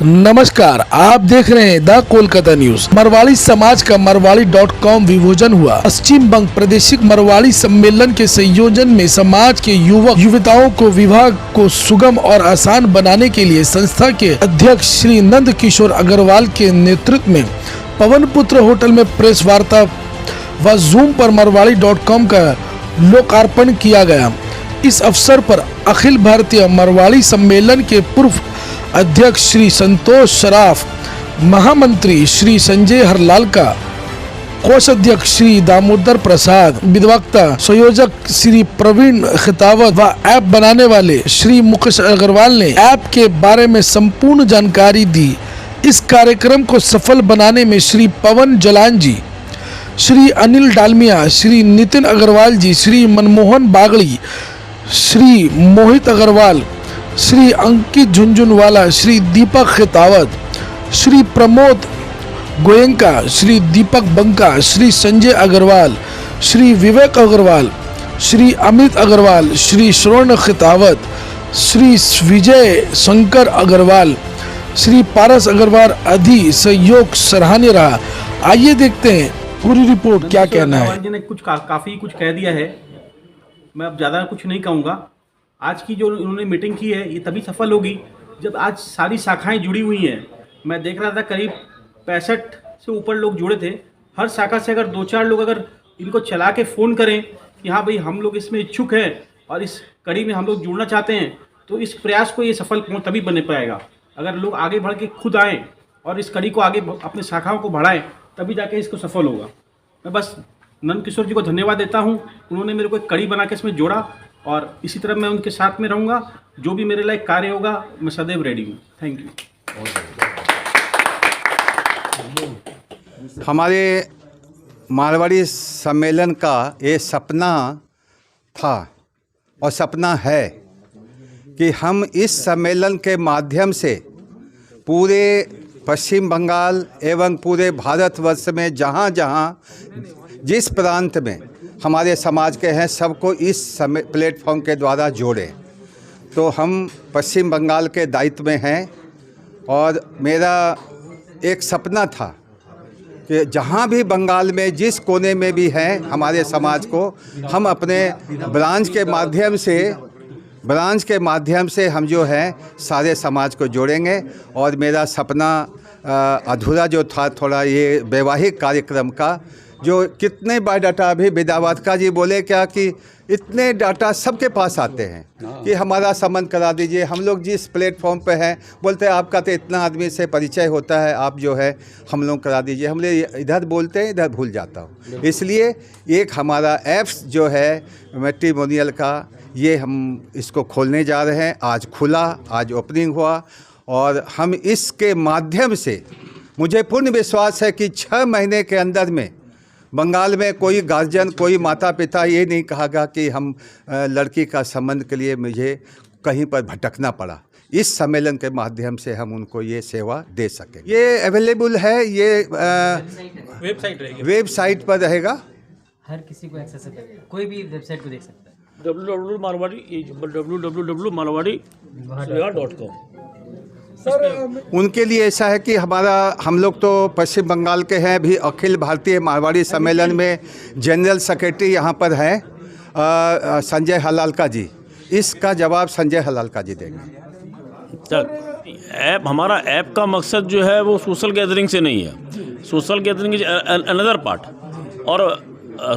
नमस्कार, आप देख रहे हैं द कोलकाता न्यूज। मरवाड़ी समाज का मरवाड़ी.com विभोजन हुआ। पश्चिम बंग प्रादेशिक मरवाड़ी सम्मेलन के संयोजन में समाज के युवक युवताओं को विवाह को सुगम और आसान बनाने के लिए संस्था के अध्यक्ष श्री नंद किशोर अग्रवाल के नेतृत्व में पवन पुत्र होटल में प्रेस वार्ता व जूम पर मरवाड़ी.com का लोकार्पण किया गया। इस अवसर पर अखिल भारतीय मरवाड़ी सम्मेलन के पूर्व अध्यक्ष श्री संतोष सराफ, महामंत्री श्री संजय हरलालका, कोषाध्यक्ष श्री दामोदर प्रसाद, विद्वक्ता संयोजक श्री प्रवीण खितावत व ऐप बनाने वाले श्री मुकेश अग्रवाल ने ऐप के बारे में संपूर्ण जानकारी दी। इस कार्यक्रम को सफल बनाने में श्री पवन जलान जी, श्री अनिल डालमिया, श्री नितिन अग्रवाल जी, श्री मनमोहन बागड़ी, श्री मोहित अग्रवाल, श्री अंकित झुंझुनवाला, श्री दीपक खितावत, श्री प्रमोद गोयंका, श्री दीपक बंका, श्री संजय अग्रवाल, श्री विवेक अग्रवाल, श्री अमित अग्रवाल, श्री स्वर्ण खितावत, श्री विजय शंकर अग्रवाल, श्री पारस अग्रवाल आदि सहयोग सराहनीय रहा। आइए देखते हैं पूरी रिपोर्ट क्या कहना है। जी ने काफ़ी कुछ कह दिया है, मैं अब ज़्यादा कुछ नहीं कहूँगा। आज की जो उन्होंने मीटिंग की है ये तभी सफल होगी जब आज सारी शाखाएं जुड़ी हुई हैं। मैं देख रहा था करीब 65 से ऊपर लोग जुड़े थे। हर शाखा से अगर 2-4 लोग अगर इनको चला के फ़ोन करें कि हाँ भाई हम लोग इसमें इच्छुक हैं और इस कड़ी में हम लोग जुड़ना चाहते हैं, तो इस प्रयास को ये सफल तभी बन पाएगा। अगर लोग आगे बढ़ के खुद आएँ और इस कड़ी को आगे अपनी शाखाओं को बढ़ाएँ तभी जाके इसको सफल होगा। मैं बस नंद किशोर जी को धन्यवाद देता हूँ, उन्होंने मेरे को एक कड़ी बना के इसमें जोड़ा और इसी तरह मैं उनके साथ में रहूँगा। जो भी मेरे लायक कार्य होगा मैं सदैव रेडी हूँ। Thank you. हमारे मारवाड़ी सम्मेलन का ये सपना था और सपना है कि हम इस सम्मेलन के माध्यम से पूरे पश्चिम बंगाल एवं पूरे भारतवर्ष में जहाँ जहाँ जिस प्रांत में हमारे समाज के हैं सबको इस प्लेटफॉर्म के द्वारा जोड़ें। तो हम पश्चिम बंगाल के दायित्व में हैं और मेरा एक सपना था कि जहाँ भी बंगाल में जिस कोने में भी हैं हमारे समाज को हम अपने ब्रांच के माध्यम से हम जो है सारे समाज को जोड़ेंगे। और मेरा सपना अधूरा जो था थोड़ा ये वैवाहिक कार्यक्रम का, जो कितने बायोडाटा अभी विद्यावादका जी बोले क्या कि इतने डाटा सबके पास आते हैं कि हमारा संबंध करा दीजिए। हम लोग जिस प्लेटफॉर्म पे हैं बोलते हैं आपका तो इतना आदमी से परिचय होता है, आप जो है हम लोग करा दीजिए। हम लोग इधर बोलते हैं इधर भूल जाता हूँ। इसलिए एक हमारा ऐप्स जो है मैट्रिमोनियल का, ये हम इसको खोलने जा रहे हैं। आज खुला, आज ओपनिंग हुआ और हम इसके माध्यम से मुझे पूर्ण विश्वास है कि 6 महीने के अंदर में बंगाल में कोई गार्जियन, कोई माता पिता ये नहीं कहेगा कि हम लड़की का संबंध के लिए मुझे कहीं पर भटकना पड़ा। इस सम्मेलन के माध्यम से हम उनको ये सेवा दे सकें। ये अवेलेबल है, ये वेबसाइट पर रहेगा, हर किसी को एक्सेसिबल है, कोई भी वेबसाइट को देख सकता है। www.marwadi.com। उनके लिए ऐसा है कि हम लोग तो पश्चिम बंगाल के हैं, भी अखिल भारतीय मारवाड़ी सम्मेलन में जनरल सेक्रेटरी यहाँ पर हैं संजय हलालका जी। इसका जवाब संजय हलालका जी देंगे। हमारा ऐप का मकसद जो है वो सोशल गैदरिंग से नहीं है। Social gathering is another part. और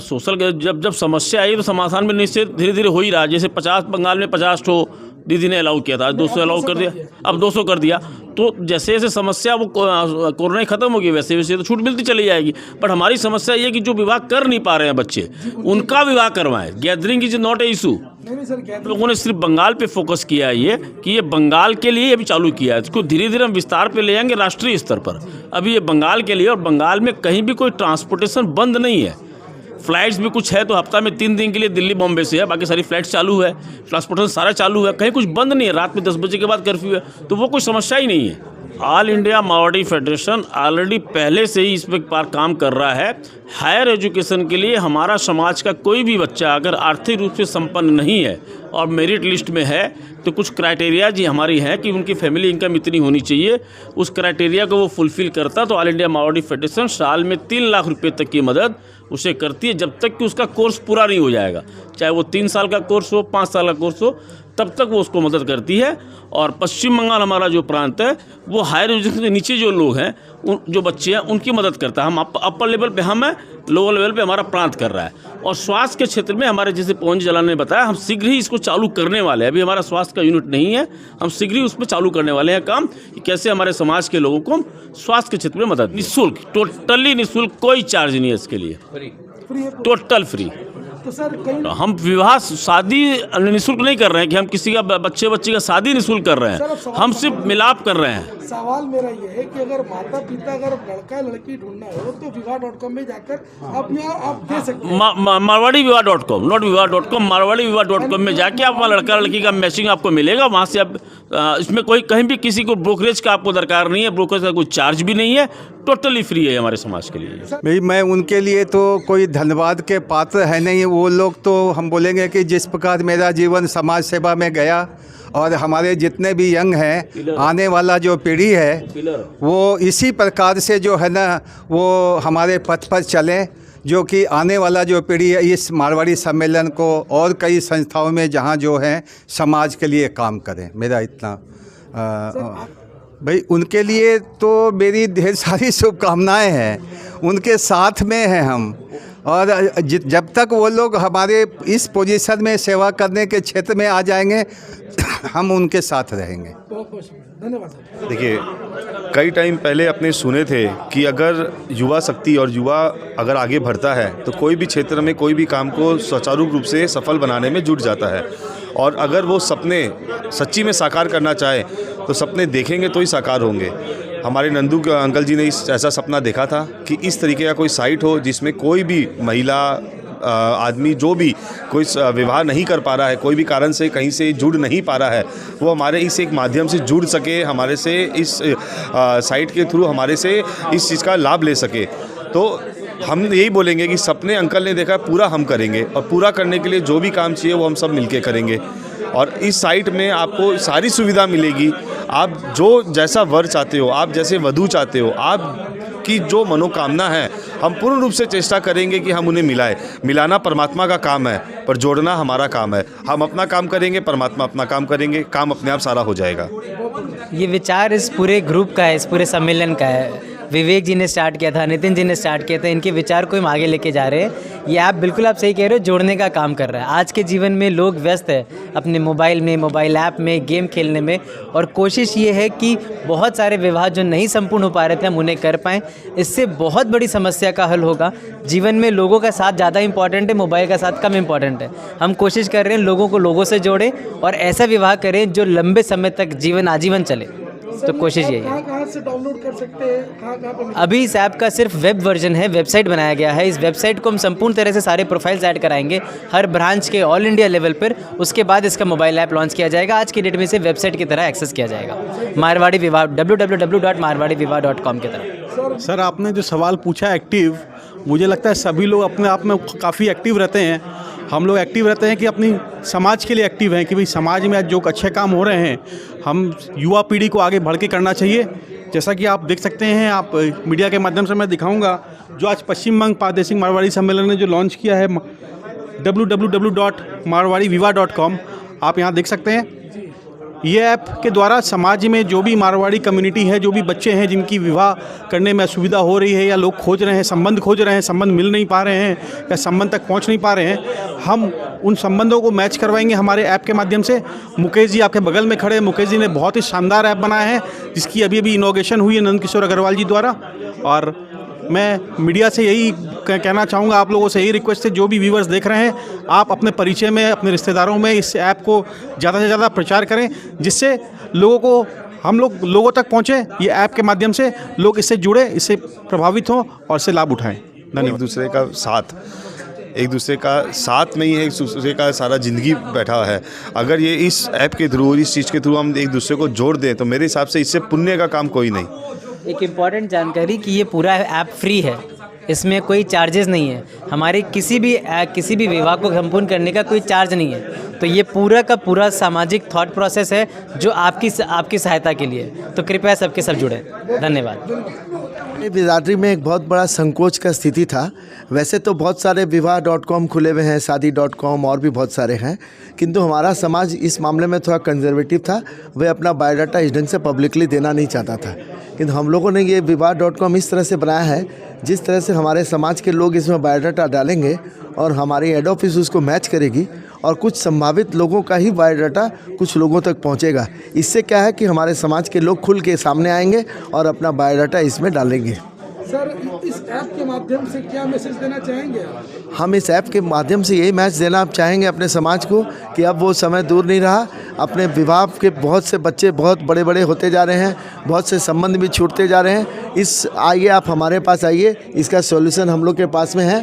सोशल जब समस्या आई तो समाधान में निश्चित धीरे धीरे हो ही रहा। जैसे 50 बंगाल में 50 ठो दीदी ने अलाउ किया था, 200 अलाउ कर दिया, अब 200 कर दिया। तो जैसे जैसे समस्या वो कोरोना ख़त्म होगी वैसे वैसे तो छूट मिलती चली जाएगी। बट हमारी समस्या ये कि जो विवाह कर नहीं पा रहे हैं बच्चे, उनका विवाह करवाएं। Gathering is not a issue. लोगों ने सिर्फ बंगाल पे फोकस किया है ये कि ये बंगाल के लिए अभी चालू किया है। इसको धीरे धीरे हम विस्तार पे ले जाएंगे राष्ट्रीय स्तर पर। अभी ये बंगाल के लिए, और बंगाल में कहीं भी कोई ट्रांसपोर्टेशन बंद नहीं है। फ़्लाइट्स भी कुछ है तो हफ्ता में 3 दिन के लिए दिल्ली बॉम्बे से है, बाकी सारी फ्लाइट्स चालू है, ट्रांसपोर्टेशन सारा चालू है, कहीं कुछ बंद नहीं है। रात में 10 बजे के बाद कर्फ्यू है, तो वो कोई समस्या ही नहीं है। All India Marwari federation already पहले से ही इस पर काम कर रहा है। हायर एजुकेशन के लिए हमारा समाज का कोई भी बच्चा अगर आर्थिक रूप से संपन्न नहीं है और मेरिट लिस्ट में है तो कुछ क्राइटेरिया जी हमारी है कि उनकी फैमिली इनकम इतनी होनी चाहिए, उस क्राइटेरिया को वो फुलफ़िल करता तो ऑल इंडिया मारवाड़ी फेडरेशन साल में 3 लाख रुपए तक की मदद उसे करती है, जब तक कि उसका कोर्स पूरा नहीं हो जाएगा। चाहे वो 3 साल का कोर्स हो, 5 साल का कोर्स हो, तब तक वो उसको मदद करती है। और पश्चिम बंगाल हमारा जो प्रांत है वो हायर एजुकेशन के नीचे जो लोग हैं, जो बच्चे हैं, उनकी मदद करता है। हम अपर लेवल पे हम हैं, लोअर लेवल पे हमारा प्रांत कर रहा है। और स्वास्थ्य के क्षेत्र में हमारे जैसे पवन जलाल ने बताया, हम शीघ्र ही इसको चालू करने वाले हैं। अभी हमारा स्वास्थ्य का यूनिट नहीं है, हम शीघ्र ही उस पर चालू करने वाले हैं काम कि कैसे हमारे समाज के लोगों को स्वास्थ्य के क्षेत्र में मदद, निःशुल्क, टोटली निःशुल्क, कोई चार्ज नहीं है इसके लिए, टोटल फ्री। तो सर कहीं हम विवाह शादी निःशुल्क नहीं कर रहे हैं कि हम किसी का बच्चे का शादी निःशुल्क कर रहे हैं, हम सिर्फ मिलाप कर रहे हैं। सवाल मेरा ये है कि अगर माता पिता अगर लड़का लड़की ढूंढना हो तो विवाह.com में जाकर आप यहाँ आप दे सकते हैं। मारवाड़ी विवाह.com, नॉट विवाह.com, मारवाड़ी विवाह.com में जाके आप वहाँ लड़का लड़की का मैचिंग आपको मिलेगा। वहाँ से आप इसमें कोई कहीं भी किसी को ब्रोकरेज का आपको दरकार नहीं है, ब्रोकरेज का कोई चार्ज भी नहीं है, टोटली फ्री है हमारे समाज के लिए। भाई मैं उनके लिए तो कोई धन्यवाद के पात्र है नहीं। वो लोग तो हम बोलेंगे कि जिस प्रकार मेरा जीवन समाज सेवा में गया और हमारे जितने भी यंग हैं, आने वाला जो पीढ़ी है वो इसी प्रकार से जो है ना वो हमारे पथ पर चलें, जो कि आने वाला जो पीढ़ी है इस मारवाड़ी सम्मेलन को और कई संस्थाओं में जहाँ जो है समाज के लिए काम करें। मेरा इतना भाई उनके लिए तो मेरी ढेर सारी शुभकामनाएं हैं, उनके साथ में हैं हम। और जब तक वो लोग हमारे इस पोजीशन में सेवा करने के क्षेत्र में आ जाएंगे हम उनके साथ रहेंगे। धन्यवाद। देखिए, कई टाइम पहले अपने सुने थे कि अगर युवा शक्ति और युवा अगर आगे बढ़ता है तो कोई भी क्षेत्र में कोई भी काम को सुचारू रूप से सफल बनाने में जुट जाता है। और अगर वो सपने सच्ची में साकार करना चाहे तो सपने देखेंगे तो ही साकार होंगे। हमारे नंदू अंकल जी ने ऐसा सपना देखा था कि इस तरीके का कोई साइट हो जिसमें कोई भी महिला आदमी जो भी कोई विवाह नहीं कर पा रहा है, कोई भी कारण से कहीं से जुड़ नहीं पा रहा है, वो हमारे इस एक माध्यम से जुड़ सके, हमारे से इस साइट के थ्रू हमारे से इस चीज़ का लाभ ले सके। तो हम यही बोलेंगे कि सपने अंकल ने देखा पूरा हम करेंगे, और पूरा करने के लिए जो भी काम चाहिए वो हम सब मिलके करेंगे। और इस साइट में आपको सारी सुविधा मिलेगी। आप जो जैसा वर चाहते हो, आप जैसे वधू चाहते हो, आपकी जो मनोकामना है, हम पूर्ण रूप से चेष्टा करेंगे कि हम उन्हें मिलाएं। मिलाना परमात्मा का काम है, पर जोड़ना हमारा काम है। हम अपना काम करेंगे, परमात्मा अपना काम करेंगे, काम अपने आप सारा हो जाएगा। ये विचार इस पूरे ग्रुप का है, इस पूरे सम्मेलन का है। विवेक जी ने स्टार्ट किया था, नितिन जी ने स्टार्ट किया था, इनके विचार को हम आगे लेके जा रहे हैं। ये आप बिल्कुल आप सही कह रहे हो, जोड़ने का काम कर रहा है। आज के जीवन में लोग व्यस्त है अपने मोबाइल में, मोबाइल ऐप में, गेम खेलने में, और कोशिश ये है कि बहुत सारे विवाह जो नहीं संपूर्ण हो पा रहे थे हम उन्हें कर पाएँ। इससे बहुत बड़ी समस्या का हल होगा। जीवन में लोगों का साथ ज़्यादा इंपॉर्टेंट है, मोबाइल का साथ कम इंपॉर्टेंट है। हम कोशिश कर रहे हैं लोगों को लोगों से जोड़ें और ऐसा विवाह करें जो लंबे समय तक जीवन आजीवन चले। तो कोशिश यही है। कहाँ से डाउनलोड कर सकते हैं, कहाँ पे? अभी इस ऐप का सिर्फ वेब वर्जन है, वेबसाइट बनाया गया है। इस वेबसाइट को हम संपूर्ण तरह से सारे प्रोफाइल्स ऐड कराएंगे हर ब्रांच के ऑल इंडिया लेवल पर। उसके बाद इसका मोबाइल ऐप लॉन्च किया जाएगा। आज की डेट में इसे वेबसाइट की तरह एक्सेस किया जाएगा, मारवाड़ी विवाह www.marwadivivaah.com की तरह। सर, आपने जो सवाल पूछा एक्टिव, मुझे लगता है सभी लोग अपने आप में काफ़ी एक्टिव रहते हैं। हम लोग एक्टिव रहते हैं कि अपनी समाज के लिए एक्टिव हैं कि भाई समाज में आज जो अच्छे काम हो रहे हैं हम युवा पीढ़ी को आगे बढ़ के करना चाहिए। जैसा कि आप देख सकते हैं, आप मीडिया के माध्यम से मैं दिखाऊंगा जो आज पश्चिम बंग प्रादेशिक मारवाड़ी सम्मेलन ने जो लॉन्च किया है www.marwadivivaah.com, आप यहाँ देख सकते हैं। ये ऐप के द्वारा समाज में जो भी मारवाड़ी कम्युनिटी है, जो भी बच्चे हैं जिनकी विवाह करने में असुविधा हो रही है या लोग खोज रहे हैं, संबंध खोज रहे हैं, संबंध मिल नहीं पा रहे हैं या संबंध तक पहुंच नहीं पा रहे हैं, हम उन संबंधों को मैच करवाएंगे हमारे ऐप के माध्यम से। मुकेश जी आपके बगल में खड़े हैं, मुकेश जी ने बहुत ही शानदार ऐप बनाया है जिसकी अभी अभी इनॉग्रेशन हुई है नंद किशोर अग्रवाल जी द्वारा। और मैं मीडिया से यही कहना चाहूँगा, आप लोगों से यही रिक्वेस्ट है, जो भी व्यूअर्स देख रहे हैं, आप अपने परिचय में, अपने रिश्तेदारों में इस ऐप को ज़्यादा से ज़्यादा प्रचार करें, जिससे लोगों को हम लोग लोगों तक पहुँचे। ये ऐप के माध्यम से लोग इससे जुड़े, इससे प्रभावित हों और इससे लाभ उठाएं। एक दूसरे का साथ एक दूसरे का साथ में ही है, एक दूसरे का सारा ज़िंदगी बैठा है। अगर ये इस ऐप के थ्रू, इस चीज़ के थ्रू हम एक दूसरे को जोड़ दें तो मेरे हिसाब से इससे पुण्य का काम कोई नहीं। एक इम्पॉर्टेंट जानकारी कि ये पूरा ऐप फ्री है, इसमें कोई चार्जेस नहीं है। हमारे किसी भी विवाह को संपूर्ण करने का कोई चार्ज नहीं है। तो ये पूरा का पूरा सामाजिक थॉट प्रोसेस है जो आपकी सहायता के लिए। तो कृपया सबके सब जुड़े। धन्यवाद। बिरादरी में एक बहुत बड़ा संकोच का स्थिति था। वैसे तो बहुत सारे विवाह.com खुले हुए हैं, शादी.com और भी बहुत सारे हैं, किंतु हमारा समाज इस मामले में थोड़ा कंजर्वेटिव था। वह अपना बायोडाटा इस ढंग से पब्लिकली देना नहीं चाहता था, किंतु हम लोगों ने ये विवाह.com इस तरह से बनाया है जिस तरह से हमारे समाज के लोग इसमें बायोडाटा डालेंगे और हमारी हेड ऑफिस उसको मैच करेगी और कुछ संभावित लोगों का ही बायोडाटा कुछ लोगों तक पहुंचेगा। इससे क्या है कि हमारे समाज के लोग खुल के सामने आएंगे और अपना बायोडाटा इसमें डालेंगे। सर, इस ऐप के माध्यम से क्या मैसेज देना चाहेंगे? हम इस ऐप के माध्यम से यही मैसेज देना चाहेंगे अपने समाज को कि अब वो समय दूर नहीं रहा। अपने विवाह के बहुत से बच्चे बहुत बड़े बड़े होते जा रहे हैं, बहुत से संबंध भी छूटते जा रहे हैं। आइए आप हमारे पास आइए, इसका सॉल्यूशन हम लोग के पास में है।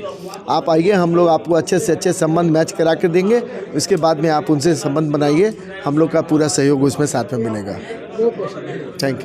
आप आइए, हम लोग आपको अच्छे से अच्छे संबंध मैच करा के देंगे। उसके बाद में आप उनसे संबंध बनाइए, हम लोग का पूरा सहयोग उसमें साथ में मिलेगा। Thank you.